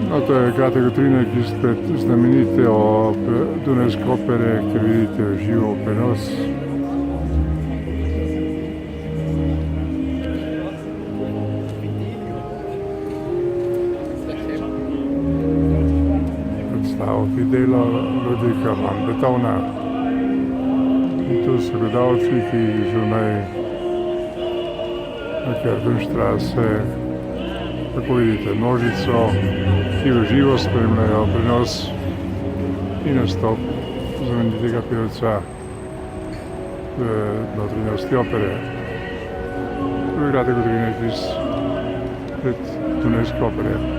No, to je kratek utrinek izpred znamenite Dunajske opere, ki vidite v živo prenos. Predstavo Fidela Ludvika van Beethovna. In tu so gledalci, ki zunaj na Kärtnerstraße, tako vidite množico, ki v živo spremljajo prenos in nastop znamenitega pevca v notranjosti opere. To je kratek utrinek izpred Dunajske opere.